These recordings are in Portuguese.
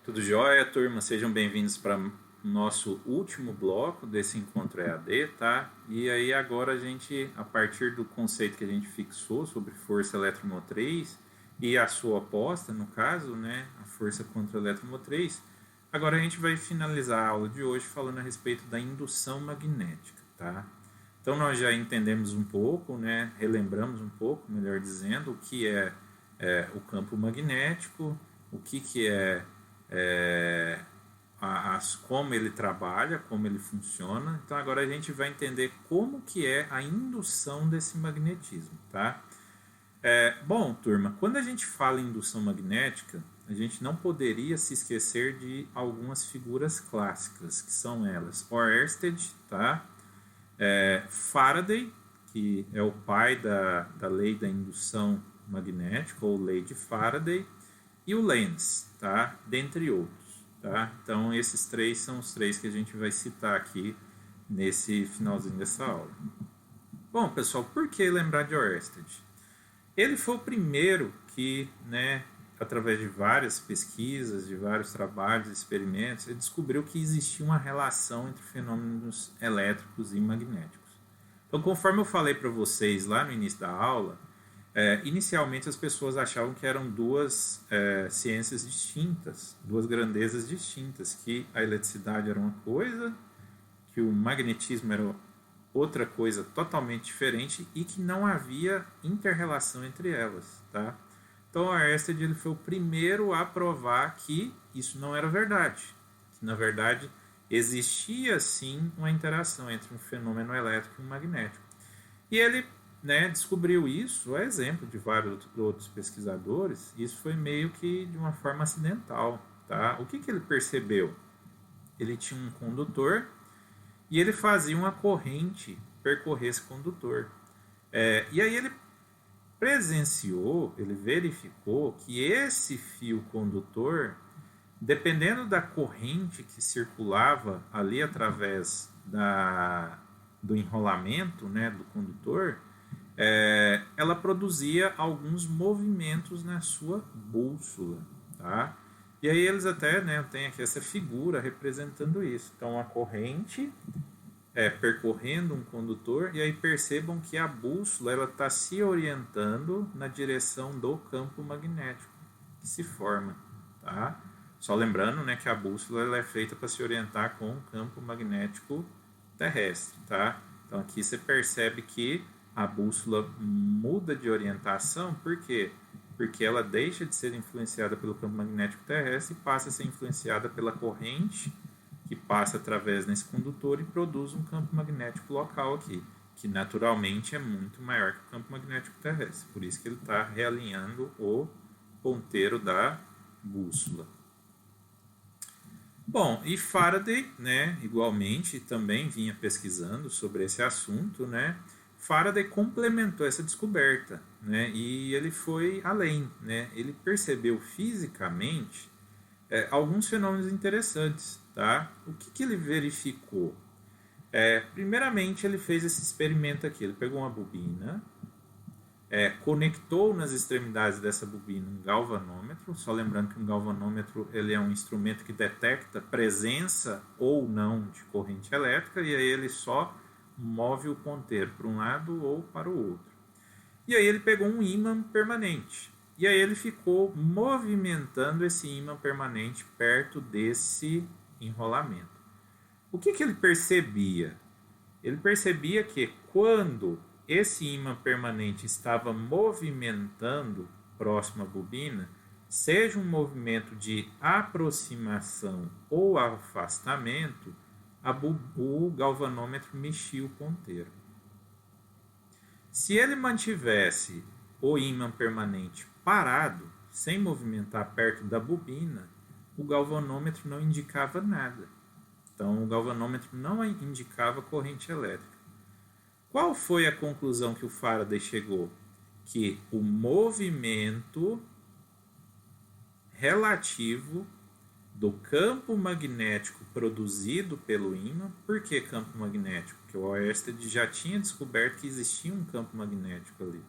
Tudo jóia, turma? Sejam bem-vindos para o nosso último bloco desse encontro EAD, tá? E aí agora a gente, a partir do conceito que a gente fixou sobre força eletromotriz e a sua oposta, no caso, né, a força contra a eletromotriz, agora a gente vai finalizar a aula de hoje falando a respeito da indução magnética, tá? Então nós já entendemos um pouco, né, relembramos um pouco, melhor dizendo, o que é o campo magnético, o que é, como ele trabalha, como ele funciona. Então agora a gente vai entender como que é a indução desse magnetismo, tá? Bom, turma, quando a gente fala em indução magnética, a gente não poderia se esquecer de algumas figuras clássicas, que são elas Oersted, tá? Faraday, que é o pai da lei da indução magnética, ou lei de Faraday, e o Lenz, tá? Dentre outros, tá? Então esses três são os três que a gente vai citar aqui nesse finalzinho dessa aula. Bom, pessoal, por que lembrar de Oersted? Ele foi o primeiro que, né, através de várias pesquisas, de vários trabalhos, experimentos, ele descobriu que existia uma relação entre fenômenos elétricos e magnéticos. Então, conforme eu falei para vocês lá no início da aula, inicialmente as pessoas achavam que eram duas ciências distintas, duas grandezas distintas, que a eletricidade era uma coisa, que o magnetismo era outra coisa totalmente diferente e que não havia inter-relação entre elas, tá? Então, a Oersted ele foi o primeiro a provar que isso não era verdade, que na verdade existia sim uma interação entre um fenômeno elétrico e um magnético. E ele, né, descobriu isso, a exemplo de vários outros pesquisadores. Isso foi meio que de uma forma acidental, tá? O que ele percebeu? Ele tinha um condutor e ele fazia uma corrente percorrer esse condutor. E aí ele presenciou, ele verificou que esse fio condutor, dependendo da corrente que circulava ali através do enrolamento, né, do condutor, ela produzia alguns movimentos na sua bússola, tá? E aí eles até, né, tem aqui essa figura representando isso. Então a corrente percorrendo um condutor, e aí percebam que a bússola ela está se orientando na direção do campo magnético que se forma, tá? Só lembrando, né, que a bússola ela é feita para se orientar com o campo magnético terrestre, tá? Então aqui você percebe que a bússola muda de orientação, por quê? Porque ela deixa de ser influenciada pelo campo magnético terrestre e passa a ser influenciada pela corrente que passa através desse condutor e produz um campo magnético local aqui, que naturalmente é muito maior que o campo magnético terrestre. Por isso que ele está realinhando o ponteiro da bússola. Bom, e Faraday, né, igualmente, também vinha pesquisando sobre esse assunto, né? Faraday complementou essa descoberta, né? E ele foi além, né? Ele percebeu fisicamente alguns fenômenos interessantes, tá? O que ele verificou? Primeiramente, ele fez esse experimento aqui. Ele pegou uma bobina, conectou nas extremidades dessa bobina um galvanômetro. Só lembrando que um galvanômetro ele é um instrumento que detecta presença ou não de corrente elétrica, e aí ele só move o ponteiro para um lado ou para o outro. E aí ele pegou um ímã permanente. E aí ele ficou movimentando esse ímã permanente perto desse enrolamento. O que ele percebia? Ele percebia que quando esse ímã permanente estava movimentando próximo à bobina, seja um movimento de aproximação ou afastamento, o galvanômetro mexia o ponteiro. Se ele mantivesse o ímã permanente parado, sem movimentar perto da bobina, o galvanômetro não indicava nada. Então, o galvanômetro não indicava corrente elétrica. Qual foi a conclusão que o Faraday chegou? Que o movimento relativo do campo magnético produzido pelo ímã. Por que campo magnético? Porque o Oersted já tinha descoberto que existia um campo magnético ali.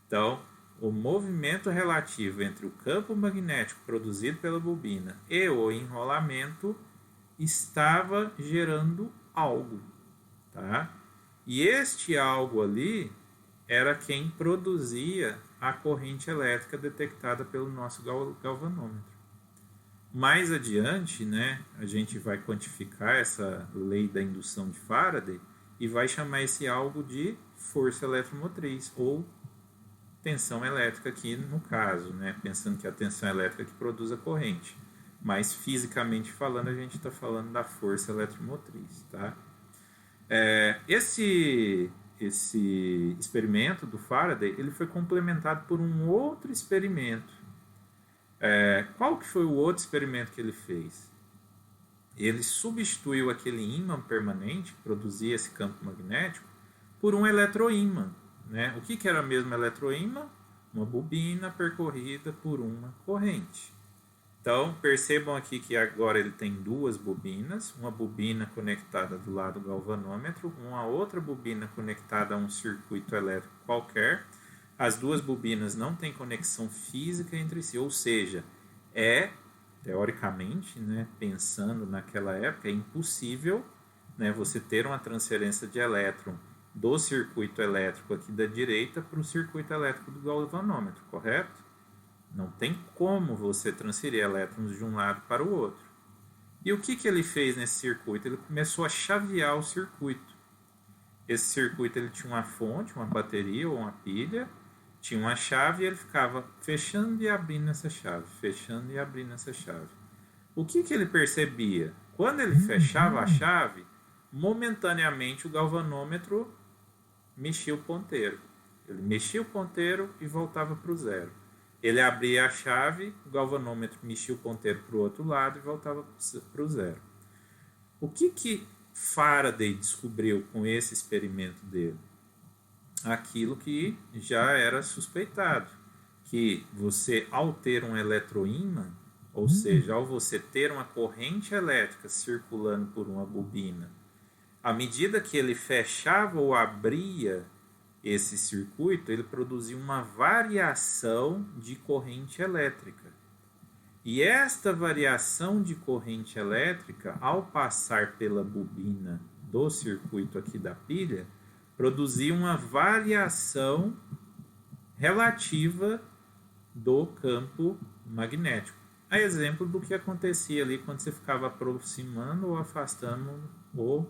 Então, o movimento relativo entre o campo magnético produzido pela bobina e o enrolamento estava gerando algo, tá? E este algo ali era quem produzia a corrente elétrica detectada pelo nosso galvanômetro. Mais adiante, né, a gente vai quantificar essa lei da indução de Faraday e vai chamar esse algo de força eletromotriz ou tensão elétrica aqui no caso, né, pensando que é a tensão elétrica que produz a corrente. Mas fisicamente falando, a gente está falando da força eletromotriz, tá? Esse experimento do Faraday, ele foi complementado por um outro experimento. Qual que foi o outro experimento que ele fez? Ele substituiu aquele ímã permanente que produzia esse campo magnético por um eletroímã, né? O que era mesmo eletroímã? Uma bobina percorrida por uma corrente. Então, percebam aqui que agora ele tem duas bobinas, uma bobina conectada do lado do galvanômetro, uma outra bobina conectada a um circuito elétrico qualquer. As duas bobinas não têm conexão física entre si, ou seja, teoricamente, né, pensando naquela época, é impossível, né, você ter uma transferência de elétron do circuito elétrico aqui da direita para o circuito elétrico do galvanômetro, correto? Não tem como você transferir elétrons de um lado para o outro. E o que ele fez nesse circuito? Ele começou a chavear o circuito. Esse circuito ele tinha uma fonte, uma bateria ou uma pilha, tinha uma chave e ele ficava fechando e abrindo essa chave, fechando e abrindo essa chave. O que ele percebia? Quando ele fechava a chave, momentaneamente o galvanômetro mexia o ponteiro. Ele mexia o ponteiro e voltava para o zero. Ele abria a chave, o galvanômetro mexia o ponteiro para o outro lado e voltava para o zero. O que Faraday descobriu com esse experimento dele? Aquilo que já era suspeitado, que você, ao ter um eletroímã, ou seja, ao você ter uma corrente elétrica circulando por uma bobina, à medida que ele fechava ou abria esse circuito, ele produzia uma variação de corrente elétrica. E esta variação de corrente elétrica, ao passar pela bobina do circuito aqui da pilha, produzia uma variação relativa do campo magnético. A exemplo do que acontecia ali quando você ficava aproximando ou afastando o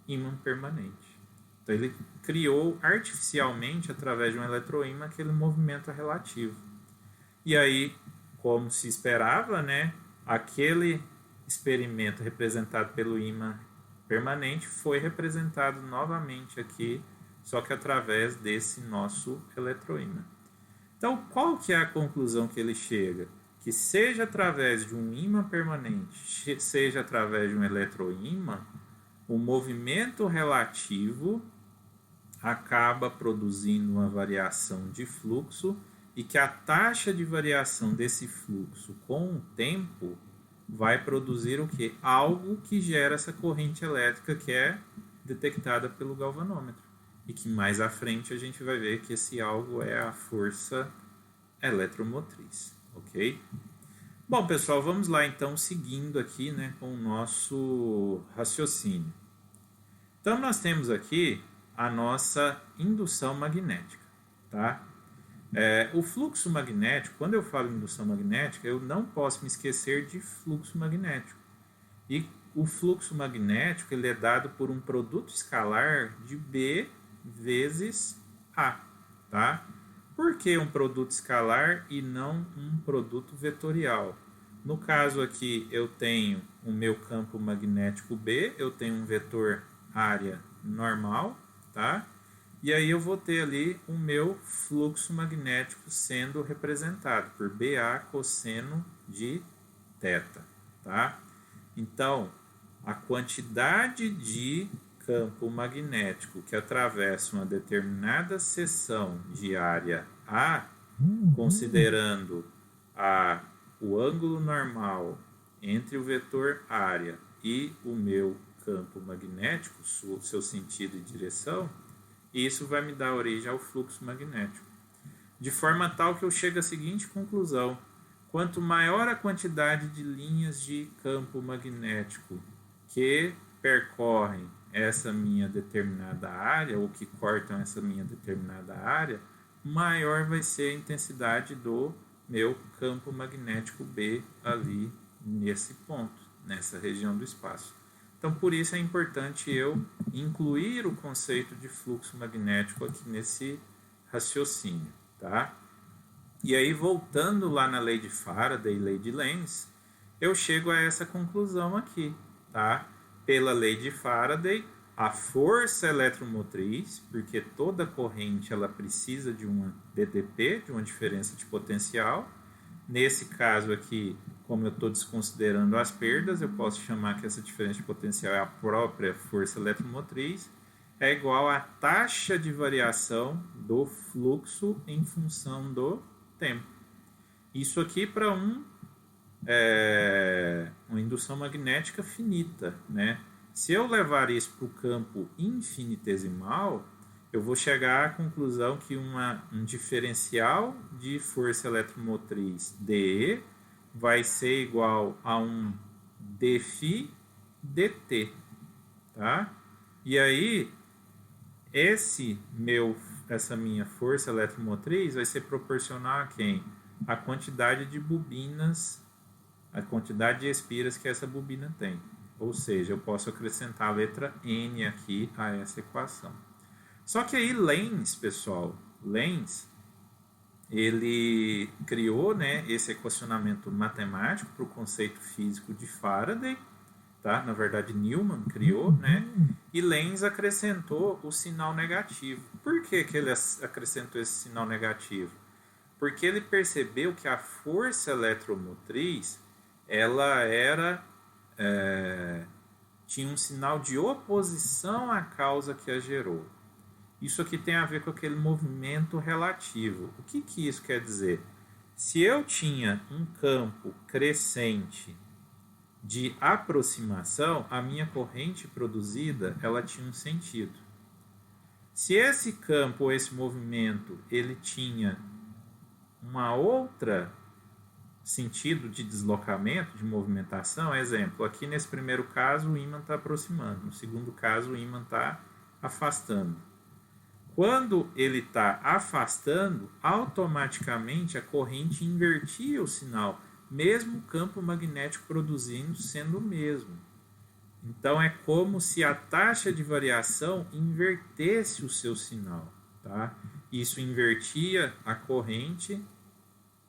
ímã permanente. Então ele criou artificialmente, através de um eletroímã, aquele movimento relativo. E aí, como se esperava, né, aquele experimento representado pelo ímã permanente foi representado novamente aqui, só que através desse nosso eletroímã. Então, qual que é a conclusão que ele chega? Que seja através de um ímã permanente, seja através de um eletroímã, o movimento relativo acaba produzindo uma variação de fluxo e que a taxa de variação desse fluxo com o tempo vai produzir o quê? Algo que gera essa corrente elétrica que é detectada pelo galvanômetro. E que mais à frente a gente vai ver que esse algo é a força eletromotriz, ok? Bom, pessoal, vamos lá então, seguindo aqui, né, com o nosso raciocínio. Então, nós temos aqui a nossa indução magnética, tá? O fluxo magnético, quando eu falo indução magnética, eu não posso me esquecer de fluxo magnético. E o fluxo magnético ele é dado por um produto escalar de B vezes A, tá? Por que um produto escalar e não um produto vetorial? No caso aqui, eu tenho o meu campo magnético B, eu tenho um vetor área normal, tá? E aí eu vou ter ali o meu fluxo magnético sendo representado por BA cosseno de θ, tá? Então, a quantidade de campo magnético que atravessa uma determinada seção de área A, considerando o ângulo normal entre o vetor área e o meu campo magnético, seu sentido e direção, isso vai me dar origem ao fluxo magnético. de forma tal que eu chego à seguinte conclusão: quanto maior a quantidade de linhas de campo magnético que percorrem essa minha determinada área, ou que cortam essa minha determinada área, maior vai ser a intensidade do meu campo magnético B ali nesse ponto, nessa região do espaço. Então, por isso é importante eu incluir o conceito de fluxo magnético aqui nesse raciocínio, tá? E aí, voltando lá na lei de Faraday e lei de Lenz, eu chego a essa conclusão aqui, tá? Pela lei de Faraday, a força eletromotriz, porque toda corrente ela precisa de uma DDP, de uma diferença de potencial. Nesse caso aqui, como eu estou desconsiderando as perdas, eu posso chamar que essa diferença de potencial é a própria força eletromotriz, é igual à taxa de variação do fluxo em função do tempo. Isso aqui para uma indução magnética finita, né? Se eu levar isso para o campo infinitesimal, eu vou chegar à conclusão que um diferencial de força eletromotriz dE vai ser igual a um dφ dt, tá? E aí, essa minha força eletromotriz vai ser proporcional a quem? A quantidade de bobinas, a quantidade de espiras que essa bobina tem. Ou seja, eu posso acrescentar a letra N aqui a essa equação. Só que aí Lenz, pessoal, ele criou, né, esse equacionamento matemático para o conceito físico de Faraday, tá? Na verdade, Newman criou, né? E Lenz acrescentou o sinal negativo. Por que ele acrescentou esse sinal negativo? Porque ele percebeu que a força eletromotriz ela tinha um sinal de oposição à causa que a gerou. Isso aqui tem a ver com aquele movimento relativo. O que isso quer dizer? Se eu tinha um campo crescente de aproximação, a minha corrente produzida ela tinha um sentido. Se esse campo ou esse movimento ele tinha uma outra sentido de deslocamento, de movimentação, exemplo, aqui nesse primeiro caso o ímã está aproximando, no segundo caso o ímã está afastando. Quando ele está afastando, automaticamente a corrente invertia o sinal, mesmo o campo magnético produzindo sendo o mesmo. Então é como se a taxa de variação invertesse o seu sinal, tá? Isso invertia a corrente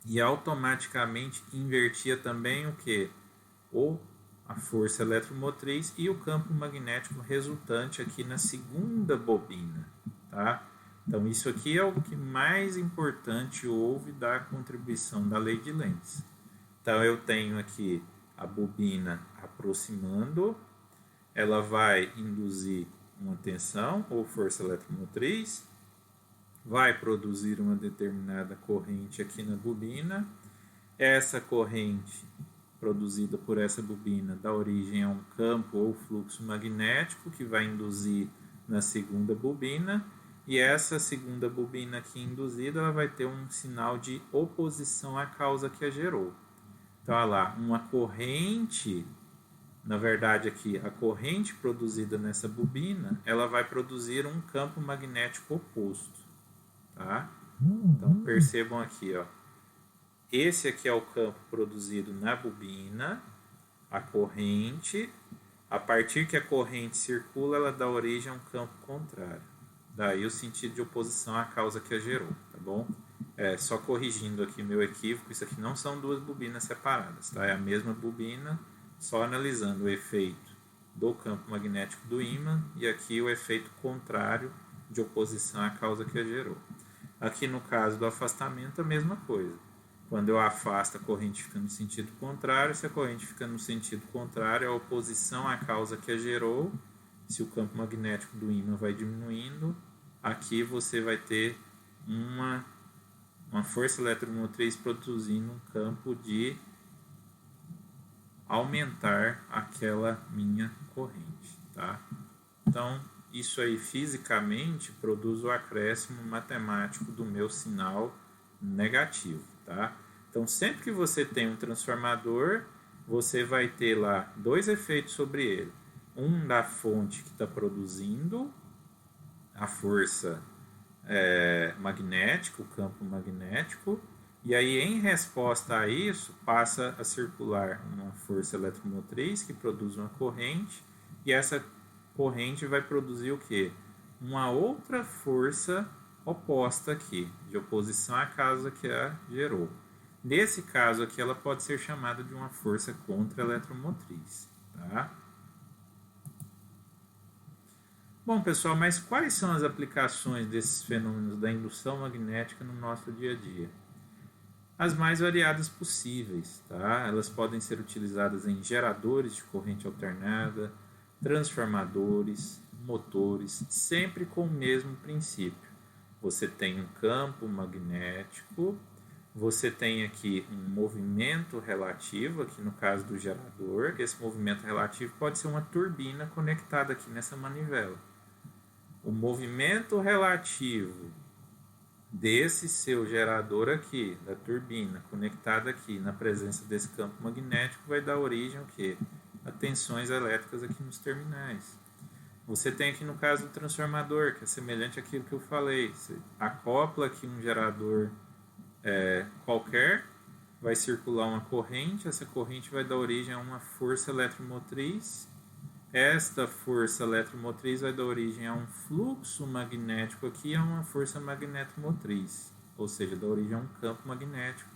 e automaticamente invertia também o que? A força eletromotriz e o campo magnético resultante aqui na segunda bobina, tá? Então isso aqui é o que mais importante houve da contribuição da lei de Lenz. Então eu tenho aqui a bobina aproximando, ela vai induzir uma tensão ou força eletromotriz, vai produzir uma determinada corrente aqui na bobina. Essa corrente produzida por essa bobina dá origem a um campo ou fluxo magnético que vai induzir na segunda bobina, e essa segunda bobina aqui induzida ela vai ter um sinal de oposição à causa que a gerou. Então, olha lá, uma corrente, na verdade aqui, a corrente produzida nessa bobina, ela vai produzir um campo magnético oposto. Tá? Então percebam aqui, ó. Esse aqui é o campo produzido na bobina, a corrente. A partir que a corrente circula, ela dá origem a um campo contrário. Daí o sentido de oposição à causa que a gerou, tá bom? Só corrigindo aqui meu equívoco, isso aqui não são duas bobinas separadas, tá? É a mesma bobina, só analisando o efeito do campo magnético do ímã e aqui o efeito contrário de oposição à causa que a gerou. Aqui no caso do afastamento, a mesma coisa. Quando eu afasto, a corrente fica no sentido contrário. Se a corrente fica no sentido contrário, a oposição à causa que a gerou. Se o campo magnético do ímã vai diminuindo, aqui você vai ter uma força eletromotriz produzindo um campo de aumentar aquela minha corrente, tá? Então, isso aí fisicamente produz o acréscimo matemático do meu sinal negativo, tá? Então, sempre que você tem um transformador, você vai ter lá dois efeitos sobre ele. Um da fonte que está produzindo a força magnética, o campo magnético, e aí em resposta a isso passa a circular uma força eletromotriz que produz uma corrente, e essa corrente vai produzir o quê? Uma outra força oposta aqui, de oposição à causa que a gerou. Nesse caso aqui, ela pode ser chamada de uma força contra-eletromotriz, tá? Bom, pessoal, mas quais são as aplicações desses fenômenos da indução magnética no nosso dia a dia? As mais variadas possíveis, tá? Elas podem ser utilizadas em geradores de corrente alternada, transformadores, motores, sempre com o mesmo princípio. Você tem um campo magnético, você tem aqui um movimento relativo, aqui no caso do gerador, que esse movimento relativo pode ser uma turbina conectada aqui nessa manivela. O movimento relativo desse seu gerador aqui, da turbina, conectada aqui na presença desse campo magnético, vai dar origem ao quê? A tensões elétricas aqui nos terminais. Você tem aqui no caso do transformador, que é semelhante àquilo que eu falei. Você acopla aqui um gerador qualquer, vai circular uma corrente, essa corrente vai dar origem a uma força eletromotriz. Esta força eletromotriz vai dar origem a um fluxo magnético aqui, a uma força magnetomotriz, ou seja, dá origem a um campo magnético.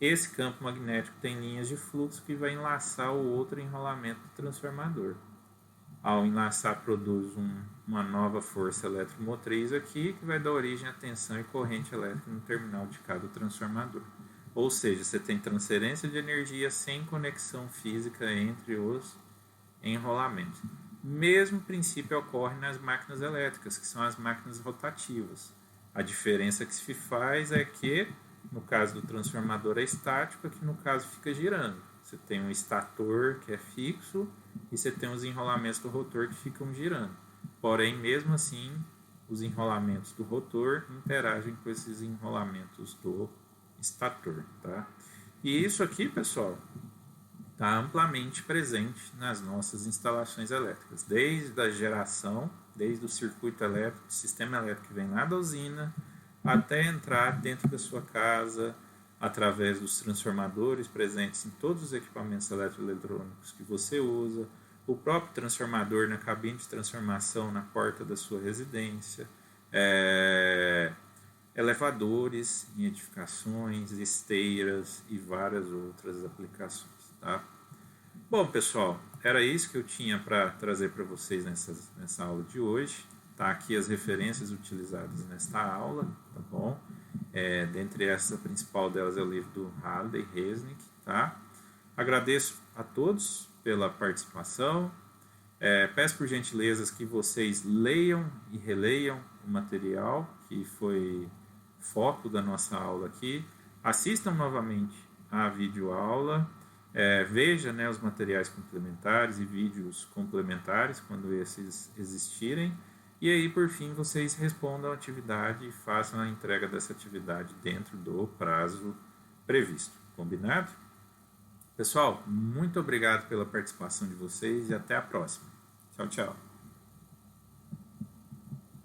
Esse campo magnético tem linhas de fluxo que vai enlaçar o outro enrolamento do transformador. Ao enlaçar, produz uma nova força eletromotriz aqui, que vai dar origem a tensão e corrente elétrica no terminal de cada transformador. Ou seja, você tem transferência de energia sem conexão física entre os enrolamentos. O mesmo princípio ocorre nas máquinas elétricas, que são as máquinas rotativas. A diferença que se faz é que, no caso do transformador é estático, aqui no caso fica girando. Você tem um estator que é fixo e você tem os enrolamentos do rotor que ficam girando. Porém, mesmo assim, os enrolamentos do rotor interagem com esses enrolamentos do estator, tá? E isso aqui, pessoal, está amplamente presente nas nossas instalações elétricas, desde a geração, desde o circuito elétrico, o sistema elétrico que vem lá da usina, até entrar dentro da sua casa, através dos transformadores presentes em todos os equipamentos eletroeletrônicos que você usa, o próprio transformador na cabine de transformação na porta da sua residência, elevadores em edificações, esteiras e várias outras aplicações, tá? Bom, pessoal, era isso que eu tinha para trazer para vocês nessa aula de hoje. Tá aqui as referências utilizadas nesta aula, tá bom? Dentre essas, a principal delas é o livro do Halliday Resnick, tá? Agradeço a todos pela participação. Peço por gentileza que vocês leiam e releiam o material que foi foco da nossa aula aqui. Assistam novamente a videoaula. Veja, né, os materiais complementares e vídeos complementares quando esses existirem. E aí, por fim, vocês respondam a atividade e façam a entrega dessa atividade dentro do prazo previsto. Combinado? Pessoal, muito obrigado pela participação de vocês e até a próxima. Tchau, tchau.